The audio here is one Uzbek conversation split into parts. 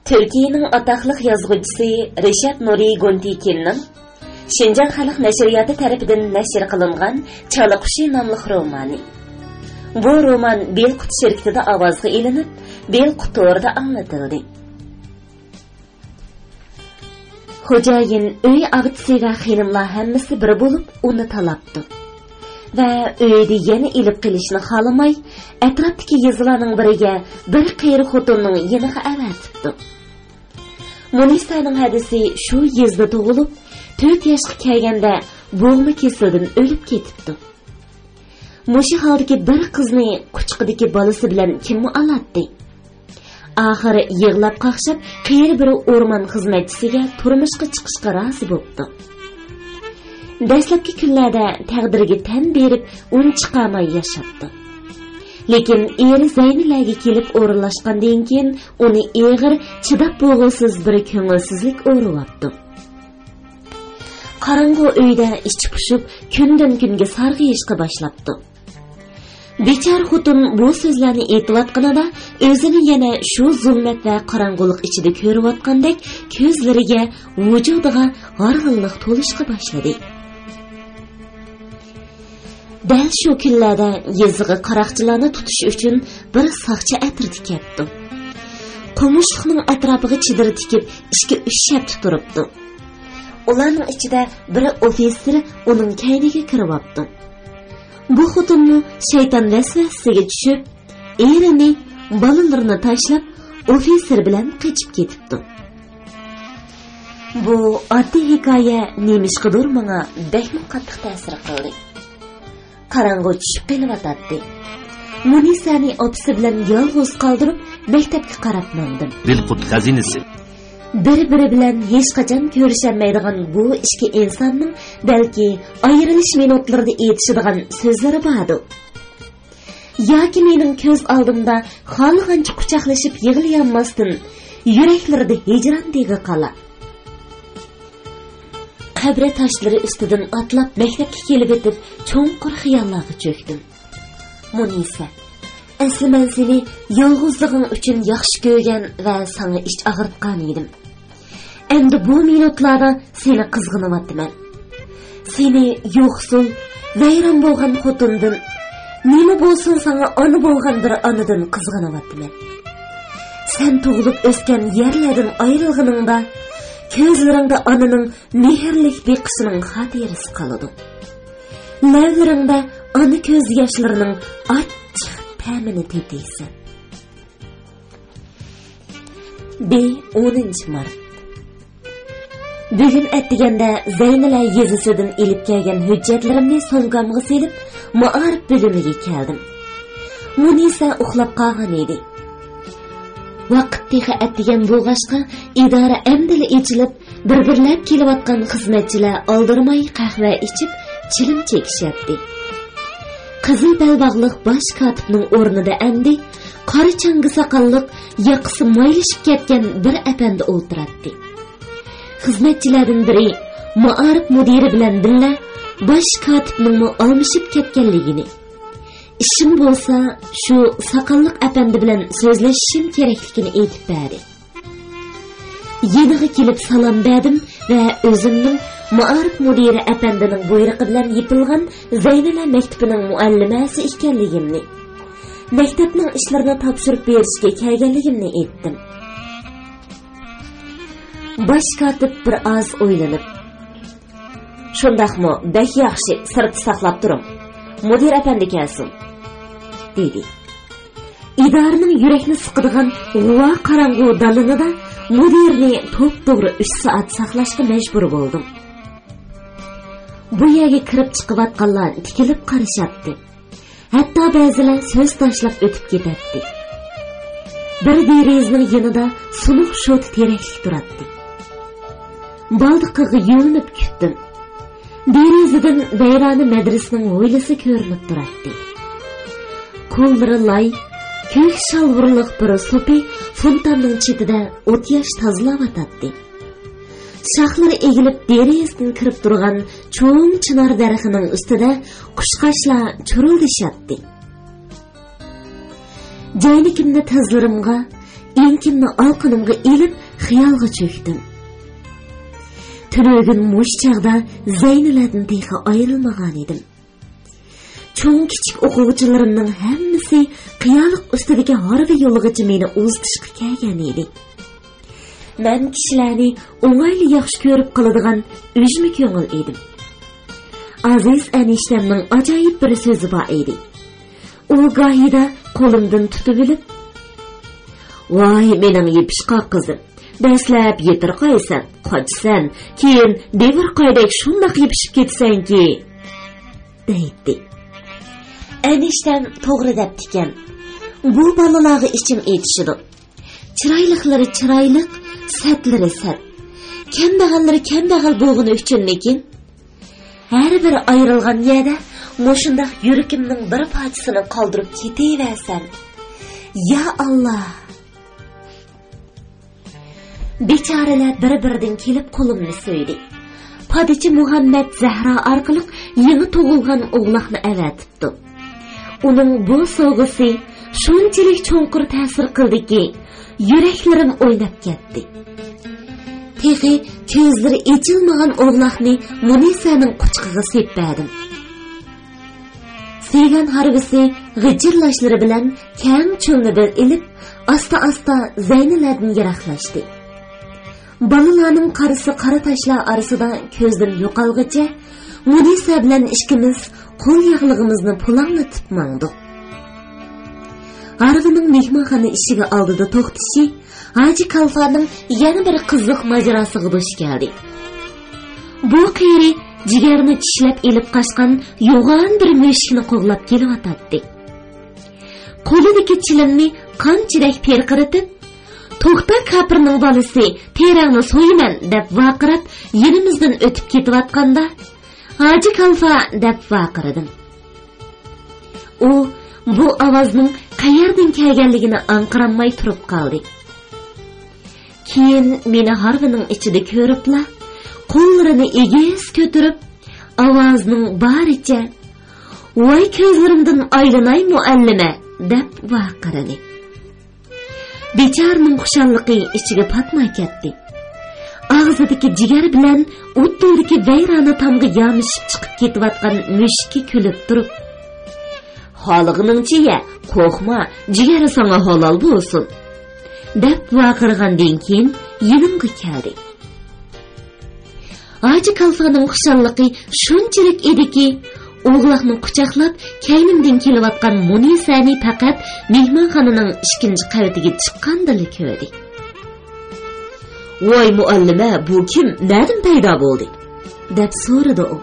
Türkiye'nin ataqlıq yazğıcısı Reşat Nuri Gontikin'nin Şinjan Xalq Nəşriyyatı tərəfindən nəşr qılınğan Çalı Quşu namlıq romanı. Bu roman Belqut şirkətində avazğa elinib, Belqut orada anlatıldı. Xo'jayin uy ağıtısı və xanımlar hammasi bir bo'lib uni talabdı. Və uyda yana ilib qilishni xohlamay, atrofdagi yezlarning biriga bir qiyri xotinning yeniga avatibdi. Munisaning hadisi shu yezda tug'ilib, 4 yoshga kelganda bo'g'ma kesildan o'lib ketibdi. Mushu holdagi bir qizni quchqidagi bolasi bilan kim muallatdi? Oxiri yig'lab qaqshab, qiyri bir o'rmon xizmatchisiga turmushga chiqishga rozi bo'ldi. Dastlabki kunlarda taqdiriga tan berib, uni chiqarmay yashadi. Lekin eri Zaynilarga kelib o'rinlashgandan keyin uni eg'ir, chidab bo'lg'usiz bir ko'ngilsizlik o'rayapti. Qarang'u uyda ichi pushib, kundan kunga sarg'ayishga boshlabdi. Bechar xotin bu so'zlarni aytayotganida o'zini yana shu zulmat va qorong'ulik ichida ko'rayotgandek, ko'zlariga, vujudiga g'arg'inlik to'lishga boshladi. Dal shu kunlarda yezig'i qaroqchilarni tutish uchun bir soqchi atirdi ketdi. Qo'mushliqning atrofiga chidir tikib, 2-3 shart turibdi. Ularning ichida bir ofitser uning kayniga kiribdi. Bu xotinni shayton vasvasasiga tushib, erini, bolalarini tashlab, ofitser bilan qochib ketibdi. Bu oddiy hikoya nemishqidir menga bekmi qattiq ta'sir qildi. Qarang'u tushib qelyotdi. Munisani opisi bilan yolg'iz qoldirib, maktabga qarab mandim. Belqut xazinasi. Bir-biri bilan hech qachon ko'rishamaydigan bu ikki insonning balki ayrilish minutlarida aytishadigan so'zlari bordi. Yoki mening ko'z oldimda xohlagancha quchoqlashib yig'layolmasdan, yuraklarida hijron degi qala. Qabri tashlari ustidan atlab maktabga kelib etib, cho'nqur xiyollarga cho'kdim. Munisa, asli men seni yolg'izliging uchun yaxshi ko'rgan va sana ich og'ritgan edim. Endi bu minutlarda seni qizg'anyapman. Seni yo'qsul, vayron bo'lgan xotindan, nima bo'lsin sana ona bo'lgan bir onadan qizg'anyapman. Sen tug'ilib o'sgan yerlardan ayrilganingda ko'zlaringda onaning mehrlik beqishining xotirasi qoladi. Lavlaringda ona ko'z yoshlarining achchiq ta'mini tetiysan. 10 mart. Bugun atdiganda Zaynilar yezisidan ilib kelgan hujjatlarimni so'ngamga selib, ma'arif bo'limiga keldim. Munisa uxlab qolgan edi. Vaqt texa atdigan bo'lg'ashqa idora amdili ichilib, bir-birlab kelayotgan xizmatchilar oldirmay qahva ichib, chilim chekishyapti. Qizil balbog'liq bosh kotibning o'rnida andi, qora changi soqolliq, yoqasi moylashib ketgan bir apandi o'ltiradi. Xizmatchilardan biri ma'arif mudiri bilan billa bosh kotibning almishib ketganligini, ishim bo'lsa shu soqolliq apandi bilan so'zlashishim kerakligini aytib berdi. Yeniga kelib salom berdim va o'zimning ma'arif mudiri apandining buyrug'i bilan yepilgan Zaynilar maktabining muallimasi ekanligimni, maktabning ishlarini topshirib berishga kelganligimni aytdim. Bosh kotib bir oz o'ylanib, "Shundaqmi, bak yaxshi, sirtda saqlab turing. Mudir apandi kelsin," dedi. Idoraning yurakni siqadigan g'uva qarang'u dalinida mudirni to'p-to'g'ri 3 soat saqlashga majbur bo'ldim. Bu yerga kirib chiqayotganlar tikilib qarashyapti. Hatto ba'zilar so'z tashlab o'tib ketadi. Bir derazaning yonida suluq shot teraklik turadi. Baldiqqa yo'linib kutdim. Derazadan bayroni madrasaning hovlisi ko'rinib turadi. Qo'llari lay, ko'k shalvurliq bir so'pi fontanning chetida o't yosh tozlayotadi. Shoxlari egilib derazadan kirib turgan cho'ng chinar daraxining ustida qushqashlar churildishyapti. Joynikimni tazlarimga enkimni alqınımga elib xiyolga cho'kdim. Tünögün muş çağda Zeyniladın tehi ayrılmagan edim. Çoğun kichik o'quvchilarimning hammasi qiyolik ustidagi harvi yo'lig'icha meni o'zitishga kelgan edi. Men kishilarni o'ng'ayli yaxshi ko'rib qoladigan o'jmi ko'ngil edim. Aziz eniştemning ajoyib bir so'zi bor edi. U gohida qo'limdan tutib olib, "Voy, mening yepishqoq qizim, dastlab yetir qo'ysan, qochsan, keyin devir qo'ydek shundoq yepishib ketsanki", deydi. Eniştem to'g'ri debdikan. Bu balalarga ichim etishidi. Chiroyliqlari chiroyliq, satlari sat. Kambag'allari kambag'al bo'lgani uchun lekin har bir ayrilgan yerda moshundaq yuragimning bir parchasini qoldirib ketaversan. Ya Allah. Bechoralar bir-biridan kelib qo'limni so'ydi. Padichi Muhammad Zahra orqali yangi tug'ilgan o'g'loqni avatibdi. Uning bu sovg'asi shunchalik cho'nqur ta'sir qildiki, yuraklarim o'ynab ketdi. Tehi ko'zlari echilmagan o'g'loqni Munisaning quchqiga sepdim. Sevgan harvisi g'ijirlashlari bilan kang cho'lni bir ilib, asta-asta Zayniladin yiroqlashdi. Balalarning qarisi qara tashlar orasida ko'zdan yo'qolgacha Munisa bilan ishkimiz qo'l yog'lig'imizni pulanglatib mangdik. Arvining mehmonxona eshigi oldida to'xtashi Haji Kalfaning yana bir qiziq majrosiga duch keldi. Bu qiyri jigarni tishlab elib qochgan yo'g'on bir mushukni qo'g'lab kelyotdi. Qo'lidagi chilimni qanchalik perqiritib, "To'xta kapirning bolasi, terangni so'yiman" deb vaqirab, yenimizdan o'tib ketayotganda, "Haji Kalfa" deb vaqirdim. U bu ovozning qayerdan kelganligini anqiramay turib qoldi. Keyin meni harvining ichida ko'ribla, qo'llarini egiz ko'tarib, ovozning baricha "Voy ko'zlarimdan aylanay muallima" deb vaqirdi. Bechorning xushalliqi ichiga patmay ketdi. Og'zidagi jigar bilan o'tdagi vayrona tomga yamishib chiqib ketayotgan mushukka kulib turib, "Xolig'iningcha ye, qo'rqma, jigari sana halol bo'lsin" deb vaqirgandan keyin yig'imga keldi. Haji Kalfaning xushalliqi shunchalik ediki, o'g'loqni quchoqlab, kaynimdan kelayotgan Munisani faqat mehmonxonaning 2-chi qavatiga chiqqandili ko'rdi. "Voy muallima, bu kim? Nereden paydo bo'ldi?" deb so'radi u.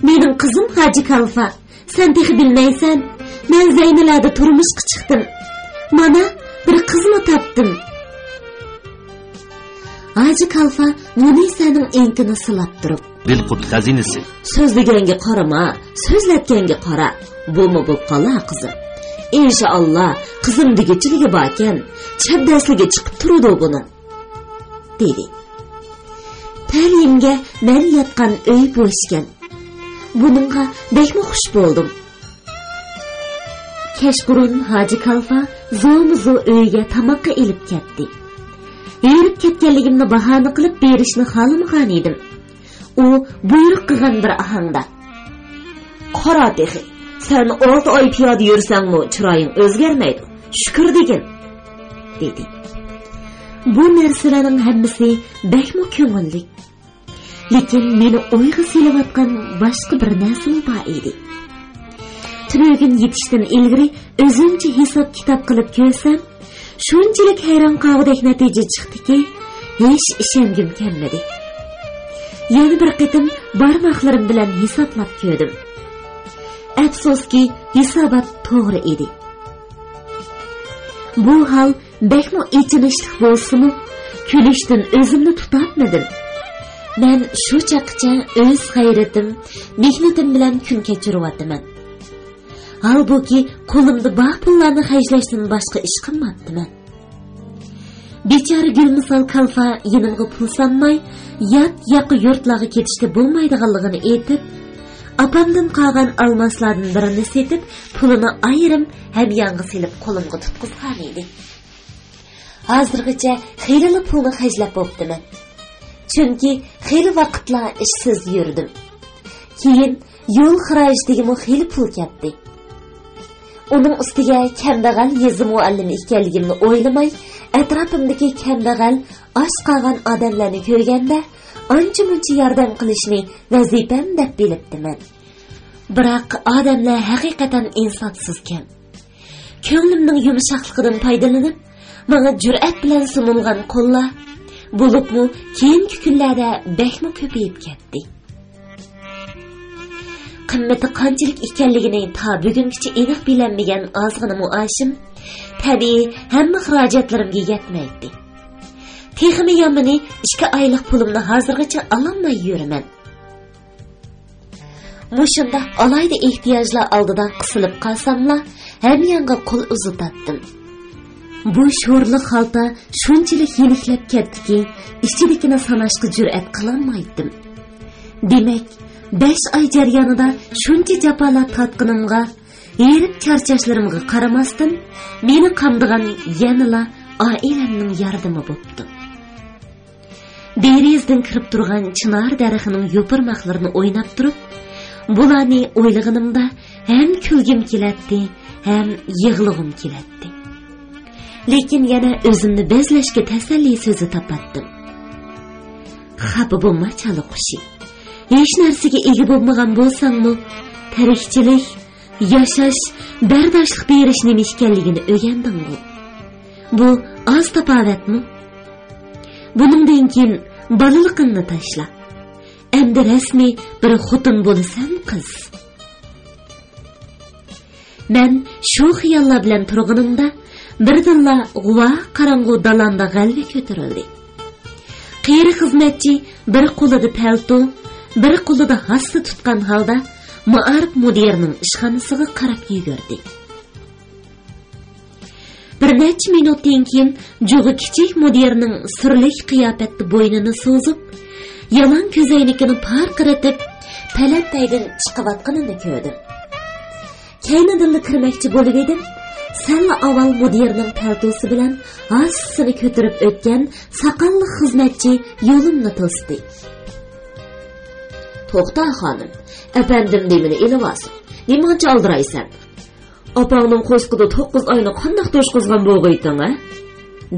"Mening qizim Haji Kalfa. Sen tehi bilmaysan. Men Zaynilada turmushga chiqdim. Mana bir qizni topdim." Haji Kalfa Munisaning enkini silab turib, "Dilqut xazinasi. So'zlaganga qarama, so'zlatganga qara. Bo'lma bo'p qola qizim. Inshaalloh qizim degichiligi bor ekan, chaddasligi chiqib turadi buni", dedi. Ta'limga men yotgan uy bo'shgan. Buningga bekmi xush bo'ldim. Kechqurun Haji Kalfa zo'm-zo uyga tamoqqa elib ketdi. Yurib ketganligimni bahona qilib berishni xohlamagan edim. U buyruq qilgan bir ohangda: "Qora tehi, sen 6 oy piyoda yursangmi chiroying o'zgarmaydi. Shukr degin", dedi. Bu narsalarning hammasi bekmi ko'ngillik. Lekin meni o'yga selayotgan boshqa bir narsa bor edi. Tunogin yetishdan ilgari o'zimcha hisob kitob qilib ko'rsam, shunchalik hayron qolgudek natija chiqdiki, hech ishongim kelmadi. Yana bir qitim barmoqlarim bilan hisoblab ko'rdim. Afsuski, hisobot to'g'ri edi. Bu hol bekmo ichinishlik bo'lsa-mu, kulishdan o'zimni tutolmadim. Men shu chaqcha o'z g'ayratim, mehnatim bilan kun kechiryapman. Halbuki qo'limda bor pullarni xarjlashdan boshqa ish qilmabman. Bechora Gulmisol Kalfa yenimga pul sanmay, yaqi yurtlarga ketishga bo'lmaydiganligini aytib, apamdan qolgan almaslardan birini setib, pulini ayrim ham yangi silib qo'limga tutqizgan edi. hozirgacha xeyli pulni xajlab bo'ptiman. Chunki xeyli vaqtlar ishsiz yurdim. Keyin yo'l xarajdiga xeyli pul ketdi. Uning ustiga kambag'al yezi muallimi ekanligimni o'ylamay, atrofimdagi kambag'al osh qolgan odamlarni ko'rganda ancha-muncha yordam qilishni vazifam deb bilibdiman. Biroq odamlar haqiqatan insofsizkan. Ko'nglimning yumshoqligidan foydalanib, menga jur'at bilan sunilgan qo'llar bo'libmi keyingi kunlarda bekmi ko'payib ketdi. Qimmati qanchalik ekanligini ta bugungacha aniq bilinmagan ozg'ina muoshim tabiiy hamma xarajatlarimga yetmaydi. Texmi yomini 2 oylik pulimni hozirgacha ololmay yuraman. Mushunda alayda ehtiyojlar oldidan qisilib qolsamla, hamyonga qo'l uzatatdim. Bu sho'rli xalta shunchalik yeniklab ketdiki, ichidagini sanashga jur'at qilolmaydim. Demak, 5 oy jarayonida shuncha jafolar tatqinimga, erib charchashlarimga qaramasdan, meni qamdigan yanala oilamning yordami bo'pti. Derizdan kirib turgan chinar daraxining yo'pirmoqlarini o'ynab turib, bularni o'ylaganimda ham kulgim keladi, ham yig'lig'im keladi. Lekin yana o'zimni bezlashga tasalli so'zi topatdim. Xafa bo'lma chala qushi. Hech narsaga ega bo'lmagan bo'lsangmi, tirikchilik, yashash, bardoshlik berish nima ekanligini o'rganding-ku. Bu oz tapovatmi? Buningdan keyin bolaligingni tashla. Endi rasmiy bir xotin bo'lasan, qiz. Men shu xiyollar bilan turganimda birdilla g'uva qarang'u dalanda g'alva ko'tarildi. Qiyri xizmatchi bir qo'lida palto, bir qo'lida hassa tutgan holda Ma'arif mudirining ishxonasiga qarab yugurdi. Bir necha minutdan keyin Jug'i kichik mudirning sirlik qiyofatda bo'ynini so'zib, yaman ko'zoynakini parqiratib, palataydan chiqayotganini ko'rdim. Keynidilla kirmoqchi bo'lib edim. Salla avval mudirning paltosi bilan hassini ko'tarib o'tgan saqalli xizmatchi yo'limni to'sdi. To'xta xonim, efendim demini elib olsin. Nimacha oldiraysan? Opangning qo'shqida 9 oyni qanday to'shqizgan bo'g'ayting, a?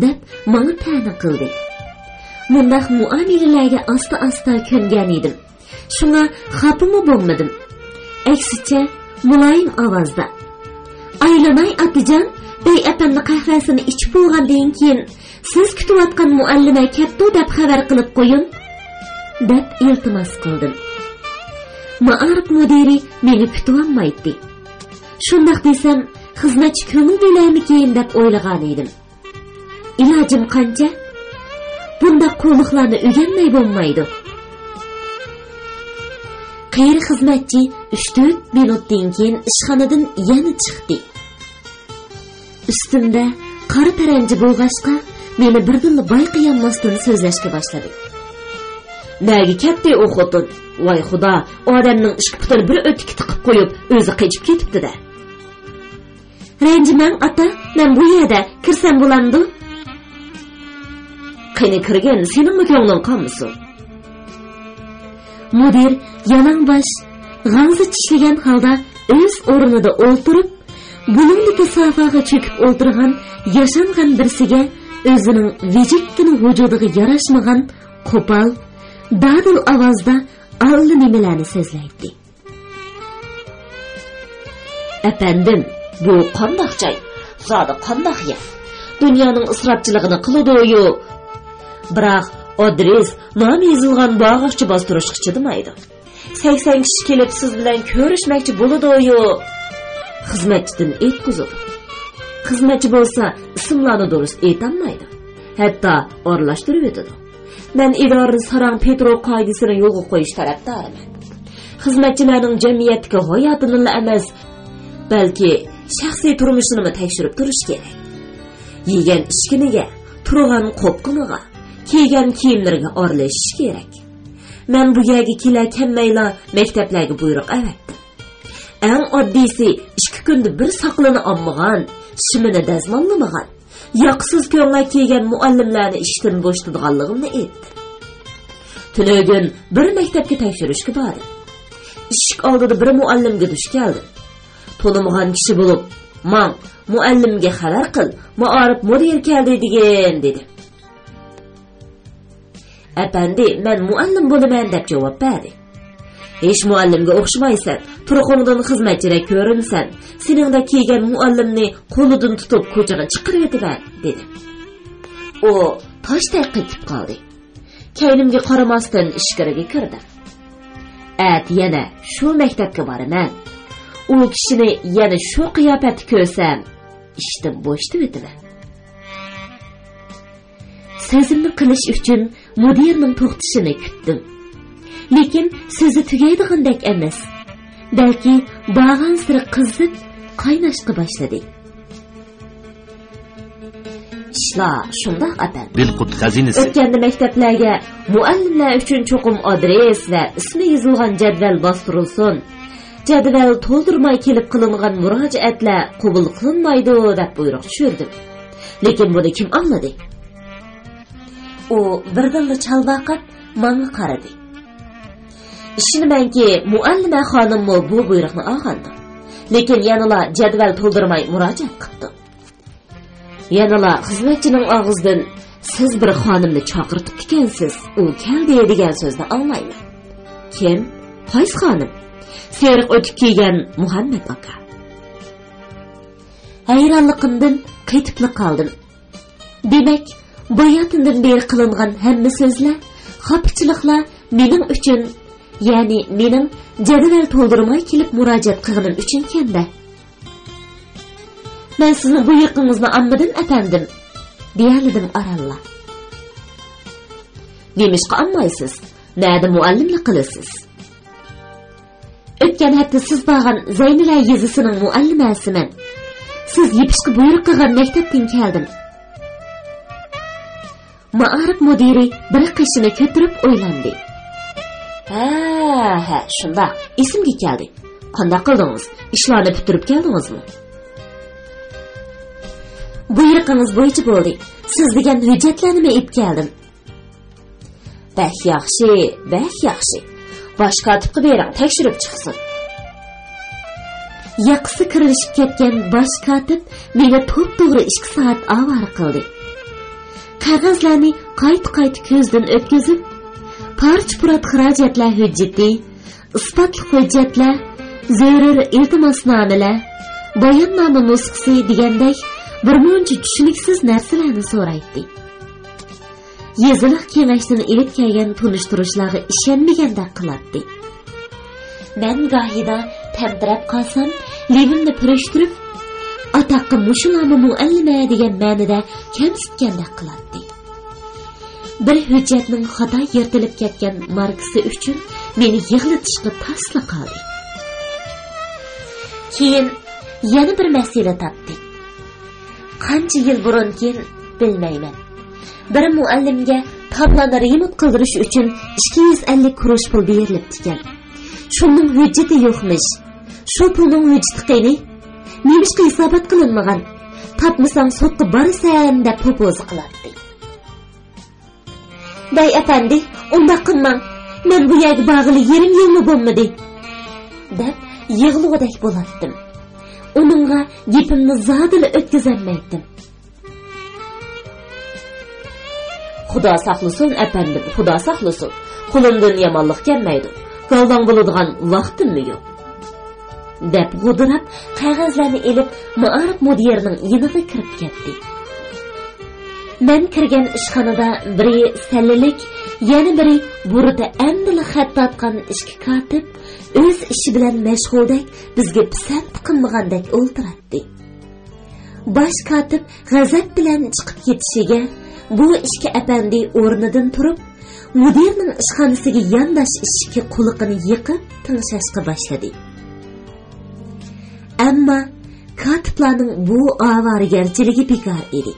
deb menga ta'na qildi. Mundaq muomalalarga asta-asta ko'ngan edim. Shunga xafami bo'lmadim. Aksicha muloyim ovozda: "Aylanay otajon, bey apamni qahvasini ichib bo'lgandan keyin siz kutayotgan muallima katta deb xabar qilib qo'ying" deb iltimos qildim. Ma'arif mudiri meni kutolmaydi. Shundaq desam, xizmatchi ko'ngil bo'laymikin deb o'ylagan edim. Ilojim qancha? Bunda qo'liqlarni o'rganmay bo'lmaydi. Qiyri xizmatchi 3-4 minutdan keyin ishxonadan yana chiqdi. Ustimda qora taranji bo'lg'ashqa, meni birdilla bayqayanmasdan so'zlashga boshladi. "Nega ketdi u xotin? Voy xudo, odamning ishqi putini bir o'tiki tiqib qo'yib, o'zi qechib ketibdi-da." "Ranjimang ota, men bu yerda kirsam bo'lamdi?" "Qani kirgan, seningmi ko'ngling qolmasin?" Mudir yalangbosh, g'amzi tishlagan holda o'z o'rnida o'ltirib, bulundagi sofaga cho'kib o'ltirgan yashangan birsiga o'zining vijikkina vujudiga yarashmagan qo'pol, dadil ovozda allanimalarni so'zlaydi. "Efendim, bu qandoq joy? Zoda qandoq yer? Dunyoning isrofchiligini qiladi-yu. Biroq adres nom yozilgan bog'cha bostirishga chidamaydi. 80 kishi kelib siz bilan ko'rishmoqchi bo'ladi-yu." Xizmatchidan aytqizib. Xizmatchi bo'lsa, ismlarni durust aytolmaydi. Hatto oralashtirib o'tadi. Men idora sarang Petro qoidasini yo'lga qo'yish tarafdoriman. Xizmatchilarning jamiyatga hayotini emas, balki shaxsiy turmushini tekshirib turish kerak. Yegan ishkiniga, turgan qo'pqiniga, kiygan kiyimlariga oralashish kerak. Men bu yerga kelganmayla maktablarga buyruq avatdim. Eng oddiysi 2 kunda bir saqlani olmagan, shimini dazmollamagan, yaqsız ko'ngil kelgan muallimlarni ishdan bo'shatadiganligimni aytdi. Tunugun bir maktabga tekshirishga bordim. Eshik oldida bir muallimga duch keldim. Tanımagan kishi bo'lib, "Man muallimga xabar qil, Ma'arif mudir keldi" degan dedi. "Efendi, men muallim bo'laman" deb javob berdi. "Hech muallimga o'xshamaysan, turqo'ngdan xizmatchirak ko'rinsan. Seningda kelgan muallimni qo'lidan tutib ko'chaga chiqarib etaman" dedi. U toshdek qetib qoldi. Keynimga qaramasdan ichkariga kirdi. "At yana shu maktabga boraman. U kishini yana shu qiyofatda ko'rsam, ishdan bo'shtab o'taman." Sözümni qilish uchun mudirning to'xtashini kutdim. Lekin so'zi tugaydigandek emas. Balki bag'an siri qizib, qaynashga boshladi. "Ishlar shundoq atal. Dilqut xazinasi. O'tganda maktablarga muallimlar uchun cho'qim adres va ismi yozilgan jadval bostirilsin. Jadval to'ldirmay kelib qilingan murojaatlar qabul qilinmaydi" deb buyruq tushirdim. Lekin buni kim angladi? U birdilla chalvaqib menga qaradi. Ishonamanki, muallima xonimmi bu buyruqni olgandi. Lekin yanala jadval to'ldirmay murojaat qildi. Yanala xizmatchining og'zidan "Siz bir xonimni chaqirtib ekansiz, u keldi" degan so'zni anglayman. Kim? Qaysi xonim? Seriq o'tib kelgan Muhammad aka. Hayronligimdan qaytibli qoldim. Demak, bayotindan beri qilingan hamma so'zlar, xapichiliklar mening uchun, ya'ni mening jadval to'ldirmay kelib murojaat qilganim uchun kenda. "Men sizning bu yiqingizni ammadan atandim" deyaldim aralla. "Nemishqa ammaysiz? Nada muallimlik qilasiz?" "O'tgan hafta siz borgan Zaynila yezisining muallimasiman. Siz yepishqa buyruq qilgan maktabdan keldim." Ma'arif mudiri bir qishini ko'tirib o'ylandi. Ha, shundoq. Esimga keldi. Qanday qildingiz? Ishlarni bitirib keldingizmi?" "Buyruqingiz bo'yicha bo'ldi. Siz degan hujjatlarni olib keldim." "Bak yaxshi, bak yaxshi. Bosh kotibga bering, tekshirib chiqsin." Yaqisi kirilishib ketgan bosh kotib menga to'g'ri 2 soat avvar qildi. Qog'ozlarni qayt ko'zdan o'tkazib, parch-purat xarajatlar hujjati, isbotli hujjatlar, zarur iltimosnomalar, bayonnoma nusxasi degandek birmuncha tushuniksiz narsalarni so'raydi. Yeziliq kengashdan ilib kelgan tunishtirishlarga ishonmagandek qiladi. Men gohida tamtirab qolsam, levimni purishtirib, "Ataqqa mushulama muallima" degan ma'noda kamsitgandek qiladi. Bir hujjatning xato yirtilib ketgan markasi uchun meni yig'latishga tasla qoldi. Keyin yana bir masala topdi. Qancha yil burun keyin bilmayman. Bir muallimga tablani remont qildirish uchun 250 kurush pul berilibdi ekan. Shunning hujjati yo'qmish. Shu pulning hujjati qani? Nemishqa hisobot qilinmagan. Topmasang sotga borasan deb propoz qiladi. "Bay efendi, unda qilmang. Men bu yerga bag'ili yarim yilmi bo'lmadi" deb yig'lug'idek bo'latdim. Uningga gapimni zodila o'tkazolmaydim. "Xudo saqlasin efendim, xudo saqlasin. Qo'limdan yomonlik kelmaydi. Qoldan bo'ladigan vaqtimmi yo'q" deb g'udirab, qog'ozlarni elib Ma'arif mudirining yoniga kirib ketdi. Men kirgan ishxonada biri sallilik, yana biri burda amdili xat topgan ishki kotib o'z ishi bilan mashg'uldek bizga pisand qilmagandek o'ltiradi. Bosh kotib g'azab bilan chiqib ketishiga bu ishki apandi o'rnidan turib, mudirning ishxonasiga yondosh ishki quliqini yiqib tinglashga boshladi. Ammo kotiblarning bu avarigarchiligi bekor edi.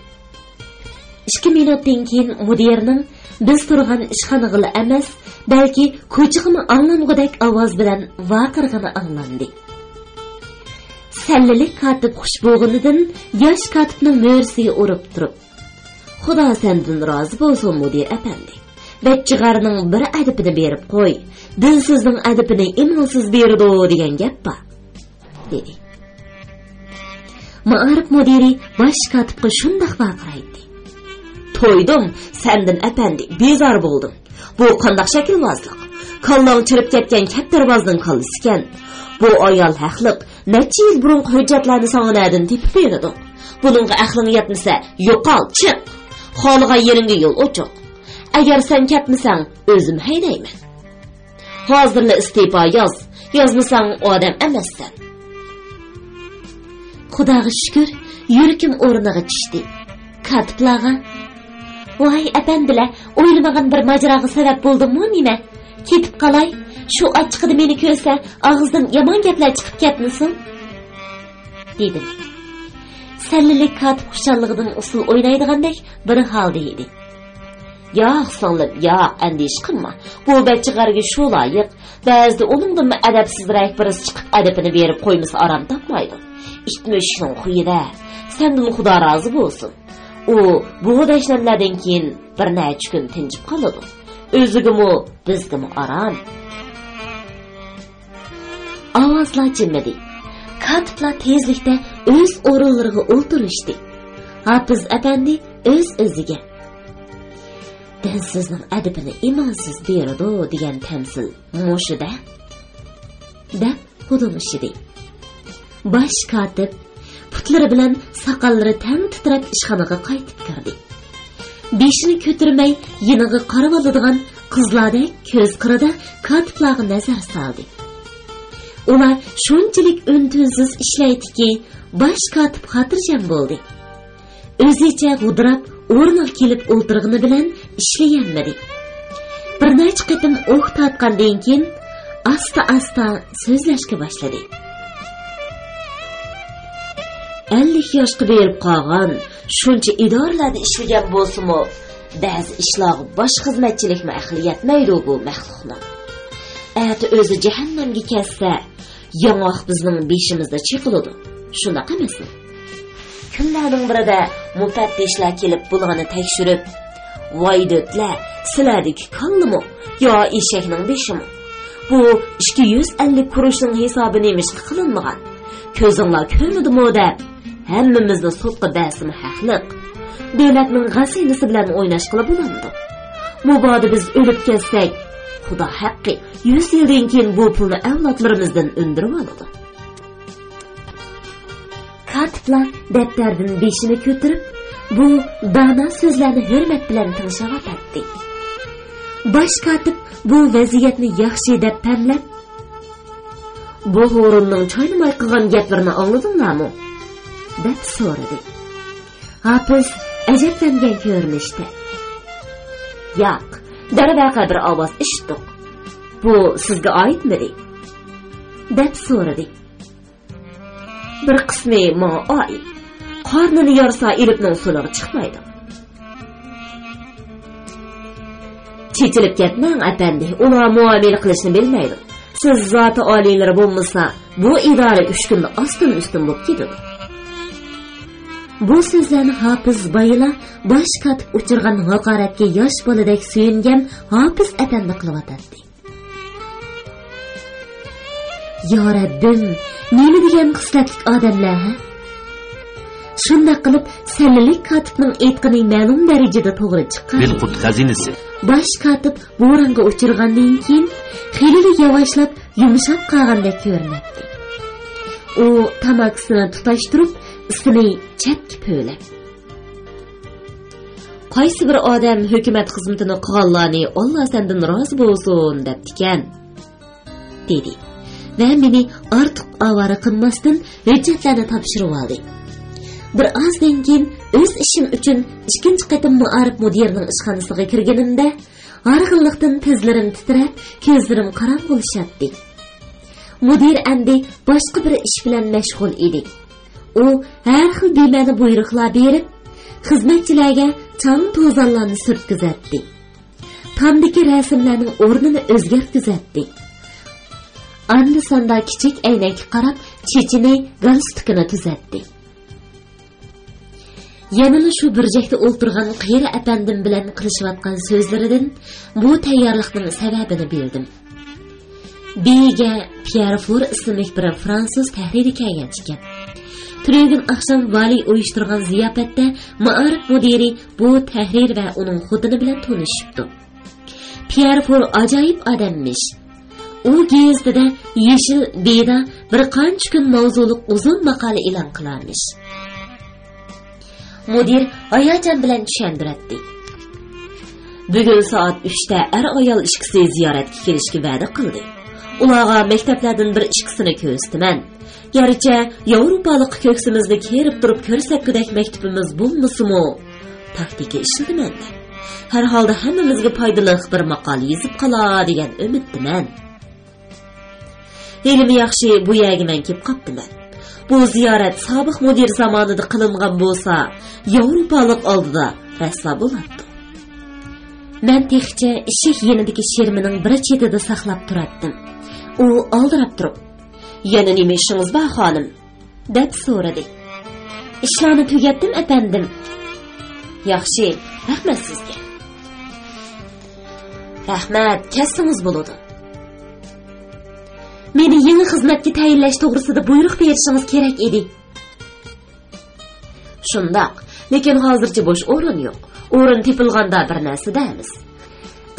2 minutdan keyin mudirning biz turgan ishxonaga emas, balki ko'chig'ini anglangudek ovoz bilan vaqirg'ini anglandi. Səllilik katib xushboğunidan yosh katibning mo'risiga urib turib, "Xudo sendan rozi bo'lsin, mudir efendi. Bachchig'arning bir adibini berib qo'y, dinsizning adibini imonsiz berdi degan gap bor", dedi. Ma'arif mudiri bosh katibga shunday baqiraydi. "To'ydim, sendan efendi, bezor bo'ldim. Bu qanday shaklvozlik? Kallang chirib ketgan kaptarbozning kallisi ekan. Bu ayol haqliq. Necha yil burun hujjatlarni sanadan tepib berdi. Buningga aqling yetmasa, yo'qol, chiq. Xoligan yeringga yo'l ochiq. Agar sen ketmasang, o'zim haydayman. Hozirla iste'fo yoz. Yozmasang odam emassan." Xudoga shukr, yuragim o'rniga tushdi. Katiblarga, "Voy apandilar, o'ylamagan bir majroga sabab bo'ldimmi nima? Ketib qolay. Shu ochiqida meni ko'rsa, og'izdan yomon gaplar chiqib ketmasin", dedim. Səllilik katib xushalligidan usul o'ynaydigandek bir holda edi. "Yo'q, sonlib, yo'q, andish qilma. Bu bachchig'arga shu loyiq. Ba'zida uningdan adabsizroq birisi chiqib adabini berib qo'ymasa aram topmaydi. Itmishning xuyida. Sendan Xudo rozi bo'lsin. U bu dashlamlardan keyin bir necha kun tinchib qoladi. O'zigimi, bizgimi aram." Ovozlar jimidi. Katiblar tezlikda o'z o'rinlariga o'tirishdi. Hafiz efendi o'z-o'ziga, "Dinsizning adibini imonsiz beradi" degan tamsil mushida deb hudumishidi. Bosh katib putlari bilan soqollari tang titrab ishxonaga qaytib kirdi. Beshini ko'tarmay yiniga qarab oladigan qizlardek ko'z qirida katiblarga nazar soldi. Ular shunchalik untinsiz ishlaydiki, bosh katib xotirjam bo'ldi. O'zicha g'udrab o'rniga kelib o'tirg'ini bilan ishlayanmadi. Bir necha qitim o'q tortgandan keyin asta-asta so'zlashga boshladi. 50 yoshga berib qolgan, shuncha idoralarda ishlagan bo'lsa-mu, ba'zi ishlar bosh xizmatchilikma ahli yetmaydi bu maxluqlar. Ati o'zi jahannamga ketsa, yangoq bizning beshimizda chiqiladi. Shunday emasmi? Kunlarning birida mufattishlar kelib bulg'ani tekshirib, "Voy dotlar, sizlardagi kallimi yo eshakning beshimi? Bu 250 kurushning hisobi nemish qilinmagan. Ko'zinglar ko'rmadimi?" deb hammamizni sudga dasimi haqliq. Davlatning g'asinasi bilan o'ynash qilib bo'ladi. Mubodo biz o'lib ketsak, Xudo haqqi 100 yildan keyin bu pulni avlodlarimizdan undirib oladi. Katiblar daftardan beshini ko'tarib, bu dono so'zlarni hurmat bilan tinglab o'tdi. Bosh katib bu vaziyatni yaxshi deb tanlab, "Bu o'rinning choynamay qilgan gaplarini angladinglarmi?" deb so'radi. Hafiz ajablangan ko'rinishda, "Yo'q, darvaqa bir ovoz eshitdik. Bu sizga oidmidi?" deb so'radi. "Bir qismi menga oid. Qornini yorsa ilibning sulig'i chiqmaydi." "Chechilib ketmang, efendi, ular muomala qilishni bilmaydi. Siz zoti oliylari bo'lmasa, bu idora 3 kunda ostin-ustin bo'lib ketadi." Bu so'zlarni Hafiz bayila bosh katib uchirgan haqoratga yosh boladek suyungan Hafiz efendi qilyotdi. "Ya Rabbim, nima degan qislatlik odamlar, ha?" Shunda qilib Səllilik katibning aytgani ma'lum darajada to'g'ri chiqqan. Bilqut xazinasi. Bosh katib bo'ronga uchirgandan keyin xeyli yavaşlab yumshab qolgandek ko'rinadi. U tamakisini tutashtirib, isini chatki po'lab, "Qaysi bir odam hukumat xizmatini qilganlarni Alloh sendan rozi bo'lsin" debdikan, dedi. Va meni ortiq avara qilmasdan hujjatlarni topshirib oldi. Bir ozdan keyin o'z ishim uchun ikkinchi qatim Ma'arif mudirining ishxonasiga kirganimda, g'arg'inlikdan tizlarim titrab, ko'zlarim qorong'ulashdi. Mudir endi boshqa bir ish bilan mashg'ul edi. U har xil bema'ni buyruqlar berib, xizmatchilarga chang to'zonlarni surtkizatdi. Tomdagi rasmlarning o'rnini o'zgartizatdi. Anda sonda kichik aynakka qarab chechini, galstukini tuzatdi. Yanılı şu bircekte o'ltirgan Qiyri apandim bilan qilishayotgan so'zlaridan bu tayyorlikning sababini bildim. Bega Pierre Four ismli bir fransuz tahriri kelgan ekan. Tünegun akşam vali uyushtirgan ziyofatda Ma'arif mudiri bu tahrir va uning xotini bilan tanishibdi. Pierre Four ajoyib odammish. U gazetida Yeshil Beda bir qancha kun mavzuliq uzun maqola e'lon qilarmish. Mudir hayajon bilan tushuntirdi. Bugun soat 3 da ayol ishkisi ziyoratga kelishga va'da qildi. Ularga maktablardan bir ikkisini ko'rsaman. Gerçi Yevropalik köksimizni kerib turib ko'rsatgudek maktabimiz bo'lmasimi? Taktika ishildiman. Har holda hammamizga foydali bir maqola yozib qolar degan umiddaman. Elimi yaxshi bu yerga men kelib qopdiman. Bu ziyorat sobiq mudir zamonida qilingan bo'lsa, Yevropalik oldida rasvo bo'ladi. Men texcha ishik yenidagi shermining bir chetida saqlab turatdim. U oldirab turib, "Yana nima ishingiz bor, xonim?" deb so'radi. "Ishlarni tugatdim, efendim." "Yaxshi, rahmat sizga." "Rahmat, kessingiz bo'ladi." "Meni yangi xizmatga tayinlash to'g'risida buyruq berishingiz kerak edi." "Shundoq, lekin hozircha bo'sh o'rin yo'q. O'rin tepilganda bir narsa deymiz.